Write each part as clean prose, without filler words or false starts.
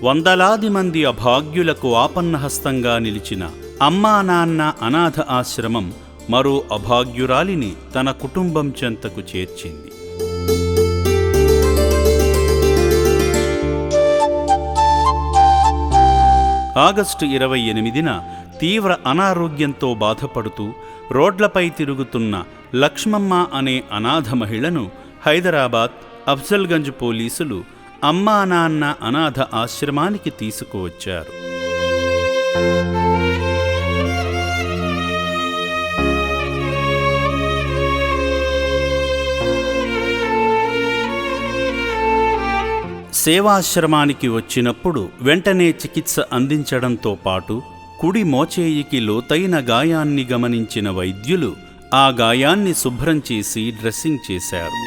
వందలాది మంది అభాగ్యులకు ఆపన్నహస్తంగా నిలిచిన అమ్మా నాన్న అనాథ ఆశ్రమం మరో అభాగ్యురాలిని తన కుటుంబం చెంతకు చేర్చింది. ఆగస్టు 28న తీవ్ర అనారోగ్యంతో బాధపడుతూ రోడ్లపై తిరుగుతున్న లక్ష్మమ్మ అనే అనాథ మహిళను హైదరాబాద్ అఫ్జల్గంజ్ పోలీసులు అమ్మా నాన్న అనాథ ఆశ్రమానికి తీసుకువచ్చారు. సేవాశ్రమానికి వచ్చినప్పుడు వెంటనే చికిత్స అందించడంతో పాటు కుడి మోచేయికి లోతైన గాయాన్ని గమనించిన వైద్యులు ఆ గాయాన్ని శుభ్రం చేసి డ్రెస్సింగ్ చేశారు.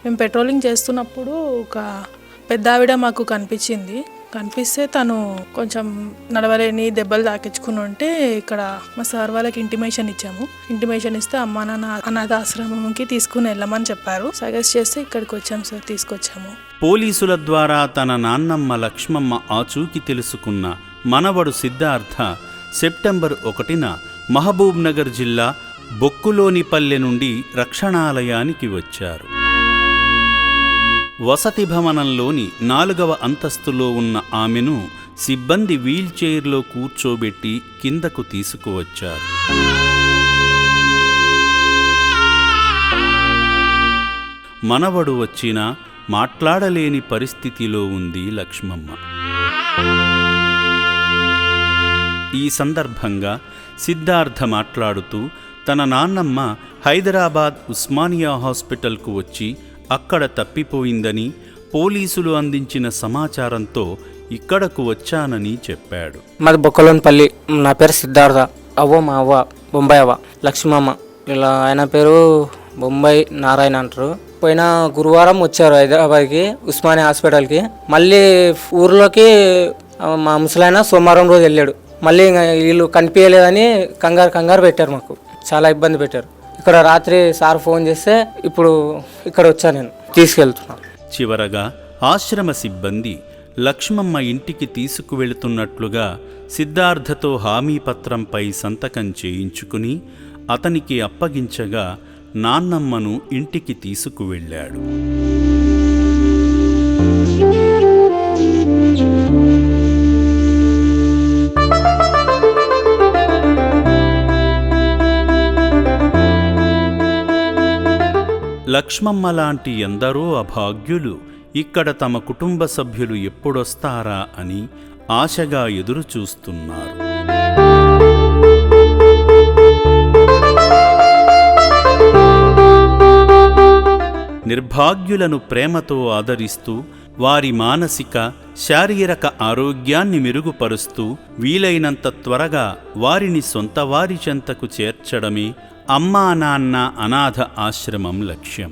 మేము పెట్రోలింగ్ చేస్తున్నప్పుడు ఒక పెద్ద ఆవిడ మాకు కనిపిస్తే తను కొంచెం నడవలేని దెబ్బలు తాకించుకుని ఉంటే ఇక్కడ మా సార్ వాళ్ళకి ఇంటిమేషన్ ఇస్తే అమ్మా నాన్న అనాథ ఆశ్రమంకి తీసుకుని వెళ్ళమని చెప్పారు. సజెస్ట్ చేస్తే ఇక్కడికి వచ్చాము సార్, తీసుకొచ్చాము. పోలీసుల ద్వారా తన నాన్నమ్మ లక్ష్మమ్మ ఆచూకీ తెలుసుకున్న మనవడు సిద్ధార్థ సెప్టెంబర్ 1న మహబూబ్ నగర్ జిల్లా బొక్కులోనిపల్లె నుండి రక్షణాలయానికి వచ్చారు. వసతి భవనంలోని 4వ అంతస్తులో ఉన్న ఆమెను సిబ్బంది వీల్చైర్లో కూర్చోబెట్టి కిందకు తీసుకువచ్చారు. మనవడు వచ్చినా మాట్లాడలేని పరిస్థితిలో ఉంది లక్ష్మమ్మ. ఈ సందర్భంగా సిద్ధార్థ మాట్లాడుతూ తన నాన్నమ్మ హైదరాబాద్ ఉస్మానియా హాస్పిటల్కు వచ్చి అక్కడ తప్పిపోయిందని పోలీసులు అందించిన సమాచారంతో ఇక్కడకు వచ్చానని చెప్పాడు. మాది బొక్కలోనిపల్లి. నా పేరు సిద్ధార్థ. మా అవ్వ బొంబాయి అవ్వ లక్ష్మమ్మ. ఇలా ఆయన పేరు బొంబాయి నారాయణ అంటారు. పోయిన గురువారం వచ్చారు హైదరాబాద్కి ఉస్మానియా హాస్పిటల్కి. మళ్ళీ ఊర్లోకి మా ముసలాయన సోమవారం రోజు వెళ్ళాడు. మళ్ళీ వీళ్ళు కనిపించలేదని కంగారు పెట్టారు. మాకు చాలా ఇబ్బంది పెట్టారు. ఇక్కడ రాత్రి సార్ ఫోన్ చేస్తే ఇప్పుడు ఇక్కడ వచ్చా, నేను తీసుకెళ్తున్నాను. చివరగా ఆశ్రమ సిబ్బంది లక్ష్మమ్మ ఇంటికి తీసుకువెళుతున్నట్లుగా సిద్ధార్థతో హామీ పత్రంపై సంతకం చేయించుకుని అతనికి అప్పగించగా నాన్నమ్మను ఇంటికి తీసుకువెళ్ళాడు. లక్ష్మమ్మ లాంటి ఎందరో అభాగ్యులు ఇక్కడ తమ కుటుంబ సభ్యులు ఎప్పుడొస్తారా అని ఆశగా ఎదురుచూస్తున్నారు. నిర్భాగ్యులను ప్రేమతో ఆదరిస్తూ వారి మానసిక, శారీరక ఆరోగ్యాన్ని మెరుగుపరుస్తూ వీలైనంత త్వరగా వారిని సొంత వారి చెంతకు చేర్చడమే అమ్మా నాన్న అనాథ ఆశ్రమం లక్ష్యం.